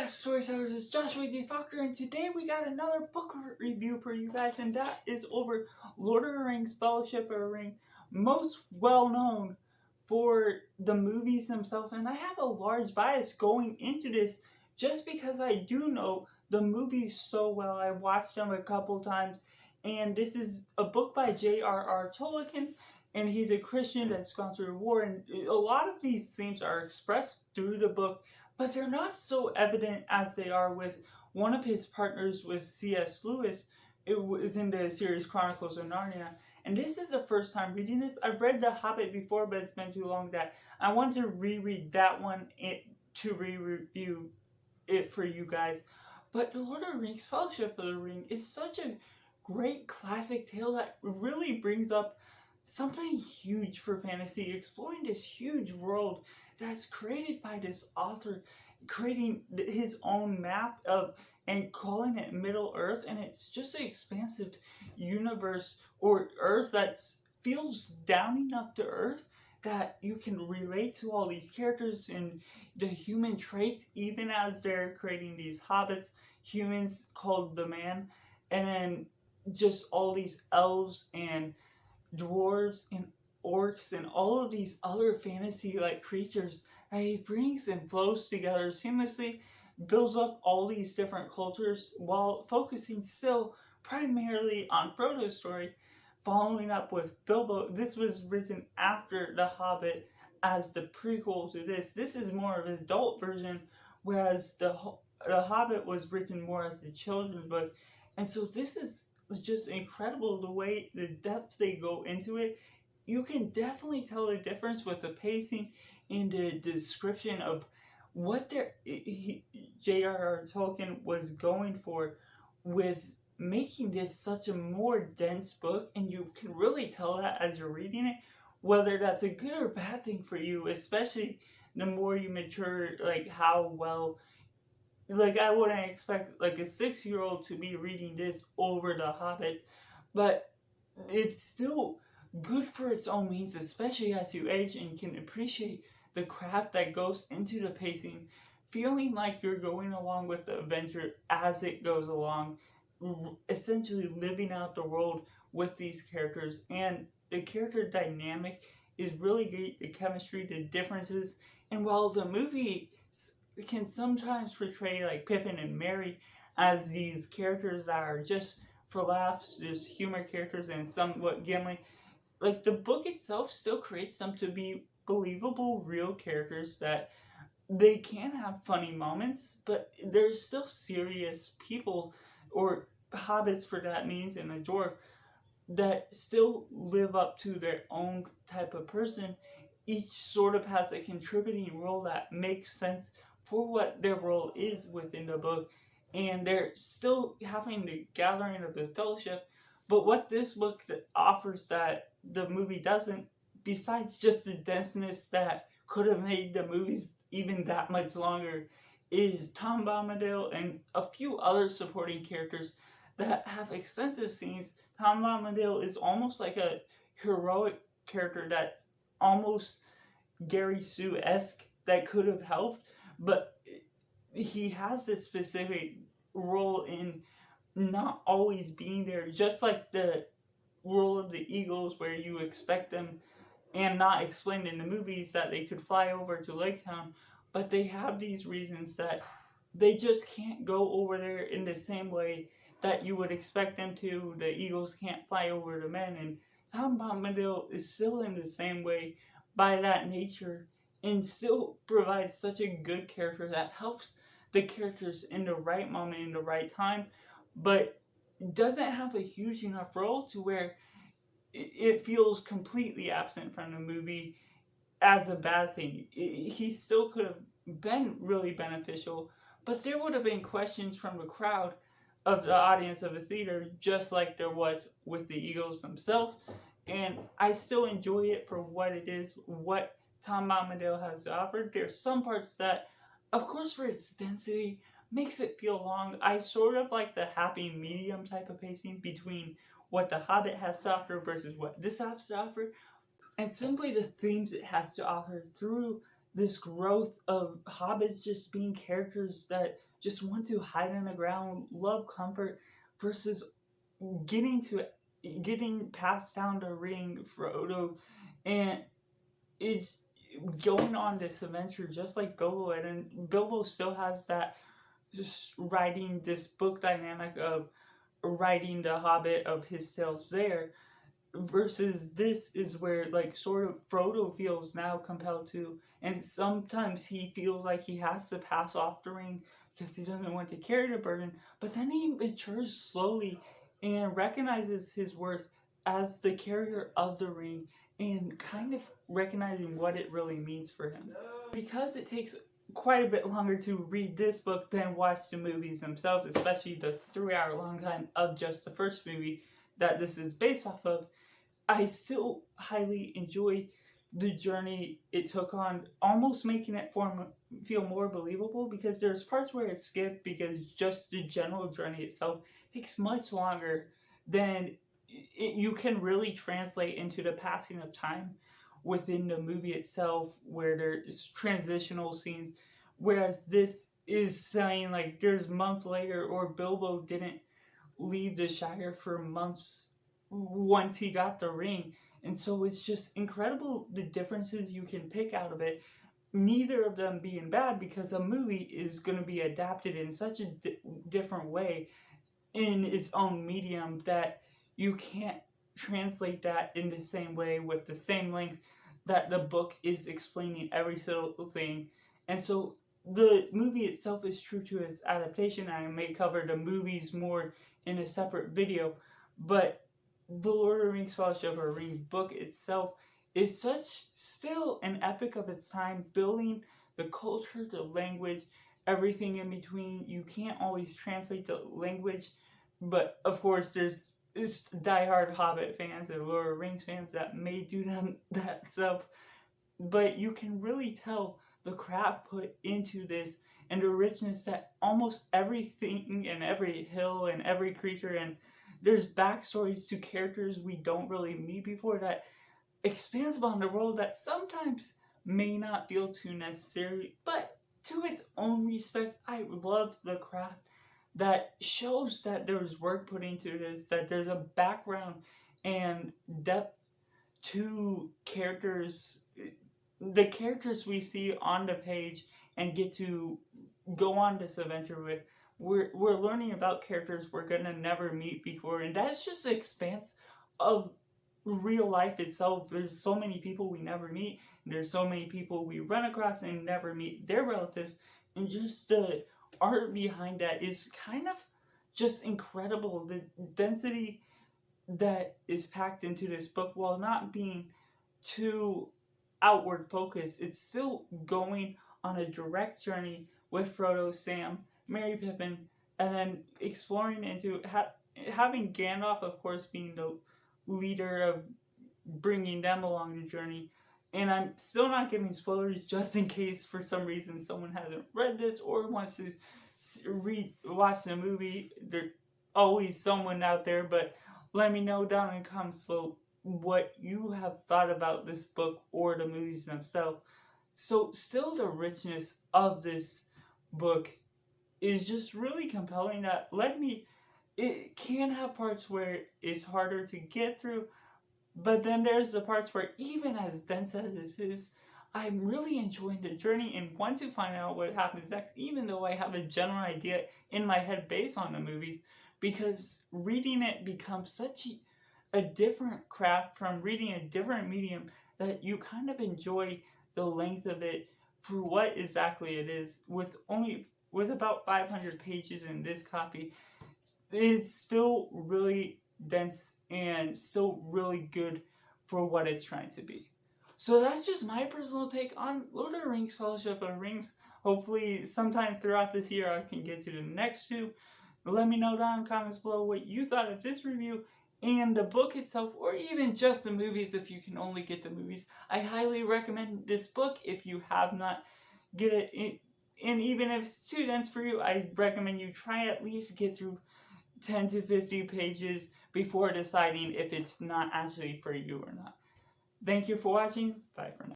back, storytellers. It's Joshua D. Fokker, and today we got another book review for you guys, and that is over Lord of the Rings, Fellowship of the Ring, most well known for the movies themselves. And I have a large bias going into this just because I do know the movies so well. I watched them a couple times, and this is a book by J.R.R. Tolkien, and he's a Christian that's gone through a war, and a lot of these themes are expressed through the book, but they're not so evident as they are with one of his partners with C.S. Lewis within the series Chronicles of Narnia. And this is the first time reading this. I've read The Hobbit before, but it's been too long that I want to reread that one to re-review it for you guys. But The Lord of the Rings, Fellowship of the Ring is such a great classic tale that really brings up something huge for fantasy, exploring this huge world that's created by this author, creating his own map of and calling it Middle Earth, and it's just an expansive universe or Earth that feels down enough to Earth that you can relate to all these characters and the human traits, even as they're creating these hobbits, humans called the man, and then just all these elves and dwarves and orcs and all of these other fantasy-like creatures that he brings and flows together seamlessly, builds up all these different cultures while focusing still primarily on Frodo's story, following up with Bilbo. This was written after The Hobbit as the prequel to this. This is more of an adult version, whereas The Hobbit was written more as a children's book. And so this is just incredible, the way, the depth they go into it. You can definitely tell the difference with the pacing and the description of what J.R.R. Tolkien was going for with making this such a more dense book, and you can really tell that as you're reading it, whether that's a good or bad thing for you, especially the more you mature, like how well. Like, I wouldn't expect, like, a 6-year-old to be reading this over The Hobbit, but it's still good for its own means, especially as you age and can appreciate the craft that goes into the pacing, feeling like you're going along with the adventure as it goes along, essentially living out the world with these characters. And the character dynamic is really great, the chemistry, the differences, and while the movie can sometimes portray like Pippin and Merry as these characters that are just for laughs, just humor characters, and somewhat Gimli, like the book itself still creates them to be believable, real characters that they can have funny moments, but they're still serious people, or hobbits for that means, and a dwarf, that still live up to their own type of person. Each sort of has a contributing role that makes sense for what their role is within the book, and they're still having the gathering of the fellowship. But what this book offers that the movie doesn't, besides just the denseness that could have made the movies even that much longer, is Tom Bombadil and a few other supporting characters that have extensive scenes. Tom Bombadil is almost like a heroic character that's almost Gary Sue-esque that could have helped, but he has this specific role in not always being there, just like the role of the Eagles, where you expect them and not explained in the movies that they could fly over to Lake Town, but they have these reasons that they just can't go over there in the same way that you would expect them to. The Eagles can't fly over the men, and Tom Bombadil is still in the same way by that nature, and still provides such a good character that helps the characters in the right moment, in the right time, but doesn't have a huge enough role to where it feels completely absent from the movie as a bad thing. He still could have been really beneficial, but there would have been questions from the crowd of the audience of the theater, just like there was with the Eagles themselves, and I still enjoy it for what it is, what Tom Bombadil has to offer. There's some parts that, of course, for its density, makes it feel long. I sort of like the happy medium type of pacing between what The Hobbit has to offer versus what this has to offer, and simply the themes it has to offer through this growth of hobbits just being characters that just want to hide in the ground, love comfort, versus getting passed down the ring, Frodo, and it's going on this adventure just like Bilbo, and Bilbo still has that just writing this book dynamic of writing the Hobbit of his tales there, versus this is where like sort of Frodo feels now compelled to, and sometimes he feels like he has to pass off the ring because he doesn't want to carry the burden, but then he matures slowly and recognizes his worth as the carrier of the ring and kind of recognizing what it really means for him. Because it takes quite a bit longer to read this book than watch the movies themselves, especially the 3-hour long time of just the first movie that this is based off of, I still highly enjoy the journey it took on, almost making it feel more believable, because there's parts where it's skipped because just the general journey itself takes much longer than you can really translate into the passing of time within the movie itself, where there's transitional scenes, whereas this is saying like there's months later, or Bilbo didn't leave the Shire for months once he got the ring. And so it's just incredible the differences you can pick out of it, neither of them being bad, because a movie is going to be adapted in such a different way in its own medium that you can't translate that in the same way with the same length that the book is explaining every single thing. And so the movie itself is true to its adaptation. I may cover the movies more in a separate video, but the Lord of the Rings Fellowship of the Ring book itself is still an epic of its time, building the culture, the language, everything in between. You can't always translate the language, but of course there's diehard Hobbit fans and Lord of the Rings fans that may do that stuff, but you can really tell the craft put into this, and the richness that almost everything and every hill and every creature, and there's backstories to characters we don't really meet before, that expands upon the world that sometimes may not feel too necessary, but to its own respect, I love the craft that shows that there's work put into this, that there's a background and depth to characters, the characters we see on the page and get to go on this adventure with. We're learning about characters we're gonna never meet before, and that's just the expanse of real life itself. There's so many people we never meet, and there's so many people we run across and never meet their relatives, and just the art behind that is kind of just incredible. The density that is packed into this book, while not being too outward focused, it's still going on a direct journey with Frodo, Sam, Merry Pippin, and then exploring into having Gandalf, of course, being the leader of bringing them along the journey. And I'm still not giving spoilers, just in case for some reason someone hasn't read this or wants to watch the movie. There's always someone out there, but let me know down in the comments below what you have thought about this book or the movies themselves. So still, the richness of this book is just really compelling. That it can have parts where it's harder to get through, but then there's the parts where, even as dense as this is, I'm really enjoying the journey and want to find out what happens next, even though I have a general idea in my head based on the movies, because reading it becomes such a different craft from reading a different medium, that you kind of enjoy the length of it for what exactly it is. With about 500 pages in this copy, it's still really dense and still really good for what it's trying to be. So that's just my personal take on Lord of the Rings Fellowship of the Rings. Hopefully sometime throughout this year I can get to the next two. Let me know down in the comments below what you thought of this review and the book itself, or even just the movies if you can only get the movies. I highly recommend this book if you have not get it. And even if it's too dense for you, I recommend you try at least get through 10 to 50 pages before deciding if it's not actually for you or not. Thank you for watching. Bye for now.